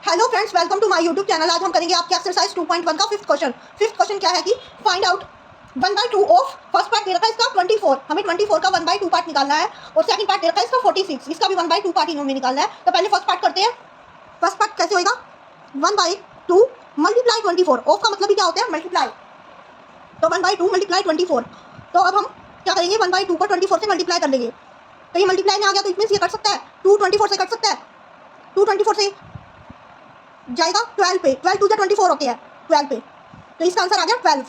Hello friends, welcome to my YouTube channel. आज हम करेंगे आपके एक्सरसाइज 2.1 का फिफ्थ क्वेश्चन। फिफ्थ क्वेश्चन क्या है कि find out 1/2 of first part दे रखा है इसका 24। हमें 24 का 1/2 पार्ट निकालना है और सेकंड पार्ट दे रखा है इसका 46। इसका भी 1/2 पार्ट इन्होंने निकालना है। तो पहले फर्स्ट पार्ट करते हैं। फर्स्ट पार्ट कैसे होएगा? 1/2 मल्टीप्लाई 24। ऑफ का मतलब ही क्या होता है? मल्टीप्लाई। तो 1/2 मल्टीप्लाई 24। तो अब हम क्या करेंगे? 1/2 को 24 से मल्टीप्लाई कर लेंगे। तो ये मल्टीप्लाई में आ गया तो इसमें ये कट सकता है, 2 24 से कट सकता है, 2 24 से जाएगा 12 पे, 12 2 24 होते हैं 12 पे। तो इसका आंसर आ गया 12।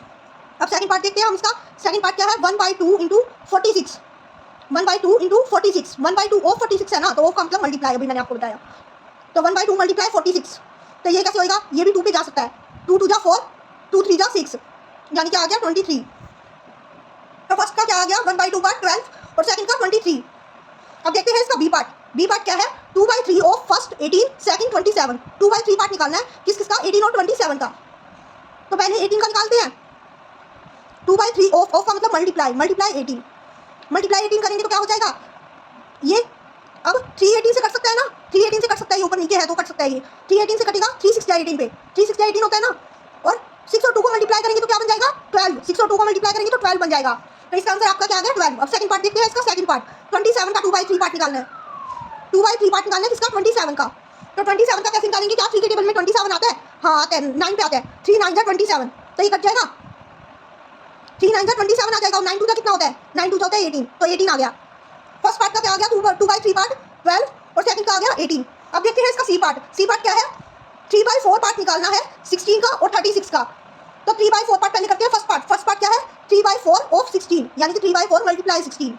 अब सेकंड पार्ट देखते हैं हम। इसका सेकंड पार्ट क्या है? 1/2 इंटू 46। 1/2 इंटू 46, 1/2 ऑफ 46 है ना, तो ऑफ का मतलब मल्टीप्लाई, अभी मैंने आपको बताया। तो 1/2 मल्टीप्लाई 46। तो ये कैसे होएगा? ये भी 2 पे जा सकता है, 2 2 4, 2 3 6, यानी क्या आ गया 23। तो फर्स्ट का क्या आ गया? 1/2 पार्ट 12 और सेकंड का 23। अब देखते हैं इसका बी पार्ट। बी पार्ट क्या है? 2/3 ऑफ फर्स्ट 18, सेकंड 27। 2/3 पार्ट निकालना है किस किसका? 18 और 27 का। तो पहले 18 का निकालते हैं। 2/3 ऑफ का मतलब मल्टीप्लाई, मल्टीप्लाई 18, मल्टीप्लाई 18 करेंगे तो क्या हो जाएगा? ये अब 318 से कट सकता है ना, 318 से कट सकता है, ये ऊपर नीचे है तो कट सकता है। ये 318 से कटेगा 3 6 18 पे, 3 6 18 होता है ना। और 6 और 2 को मल्टीप्लाई करेंगे तो क्या बन जाएगा? 12। 6 और 2 को मल्टीप्लाई करेंगे तो 12 बन जाएगा। तो इसका आंसर आपका क्या आ गया? 12। अब सेकंड पार्ट देखते हैं। इसका सेकंड पार्ट 27 का 2/3 पार्ट निकालना है। 2/3 पार्ट निकालना है किसका? 27 का। तो 27 का कैसे निकालेंगे? क्या 3 के टेबल में 27 आता है? हाँ आता है, 9 पे आता है। 3 9 जा 27, तो ये कट जाएगा। 3 9 जा 27 आ जाएगा। और 9 2 जा कितना होता है? 9 2 जा होता है 18, तो 18 आ गया। फर्स्ट पार्ट का क्या आ गया? 2/3 पार्ट 12 और सेकंड का आ गया 18। अब देखते हैं इसका सी पार्ट। सी पार्ट क्या है? 3/4 पार्ट निकालना है 16 का और 36 का। तो 3/4 पार्ट पहले करते हैं। फर्स्ट पार्ट क्या है? 3/4 ऑफ 16, यानी कि 3/4 मल्टीप्लाई 16।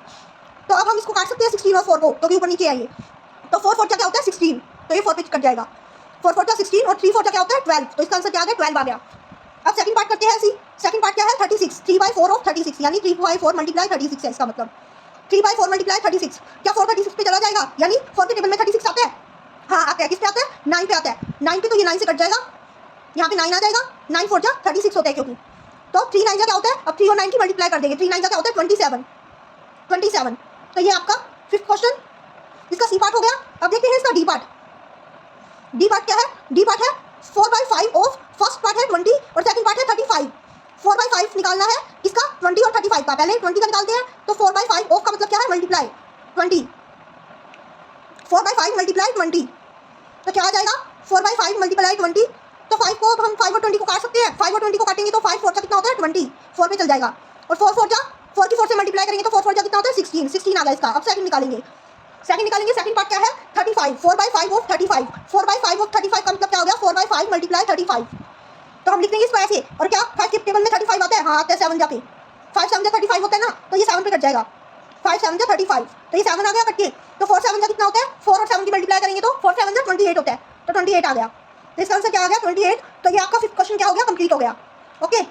तो अब हम इसको काट सकते हैं 16 और 4 को, क्योंकि ऊपर नीचे आइए। तो 4 4 क्या होता है? 16, तो ये 4 पे कट जाएगा। 4 4 16 और 3 4 क्या होता है? 12। तो इसका आंसर क्या आ गया? 12 आ गया। अब सेकंड पार्ट करते हैं। सी सेकंड पार्ट क्या है? 36, 3/4 ऑफ 36, यानी 3/4 मल्टीप्लाई 36 है इसका मतलब। 3/4 मल्टीप्लाई 36। क्या 4 36 पे चला जाएगा? यानी 4 के टेबल में 36 आता है? हाँ आता है। किस पे आता है? 9 पे आता है। 9 पे तो ये 9 से कट जाएगा, यहाँ पे 9 आ जाएगा। 9 4 जा 36 होता है क्योंकि। तो 3 9 जा क्या होता है? अब 3 और 9 की मल्टीप्लाई कर देंगे। 3 9 जा क्या होता है? 27, 27। तो ये आपका फिफ्थ क्वेश्चन। इसका सी पार्ट हो गया। अब देखते हैं इसका डी पार्ट। डी पार्ट क्या है? डी पार्ट है 4/5 ऑफ फर्स्ट पार्ट है 20 और सेकंड पार्ट है 35। 4/5 निकालना है इसका 20 और 35 का। पहले 20 का निकालते हैं। तो 4/5 ऑफ का मतलब क्या है? मल्टीप्लाई 20। 4/5 मल्टीप्लाई 20, तो क्या आ जाएगा? 4/5 मल्टीप्लाई 20। तो 5 को हम 5 और 20 को काट सकते हैं। 5 और 20 को काटेंगे तो 5 4 कितना होता है? 20, 4 पे चल जाएगा। और 4 4 4 की 4 से मल्टीप्लाई करेंगे तो 4 4 कितना होता है? 16, 16 आ गया इसका। अब सेकंड निकालेंगे। सेकंड पार्ट क्या है? 35, 4/5 ऑफ 35। 4/5 ऑफ 35 का मतलब क्या हो गया? 4/5 मल्टीप्लाई 35। तो हम लिख देंगे इसको ऐसे। और क्या 5 के टेबल में 35 आता है? हाँ आता है 7 जाके। 5 7 जा 35 होता है ना, तो ये 7 पे कट जाएगा। 5 7 जा 35, तो ये 7 आ गया कट के। तो 4 7 जा कितना होता है? 4 और 7 की मल्टीप्लाई करेंगे तो 4 7 जा 28 होता है। तो 28 आ गया। तो इसका आंसर क्या आ गया? 28। तो ये आपका फिफ्थ क्वेश्चन क्या हो गया? कंप्लीट हो गया। ओके।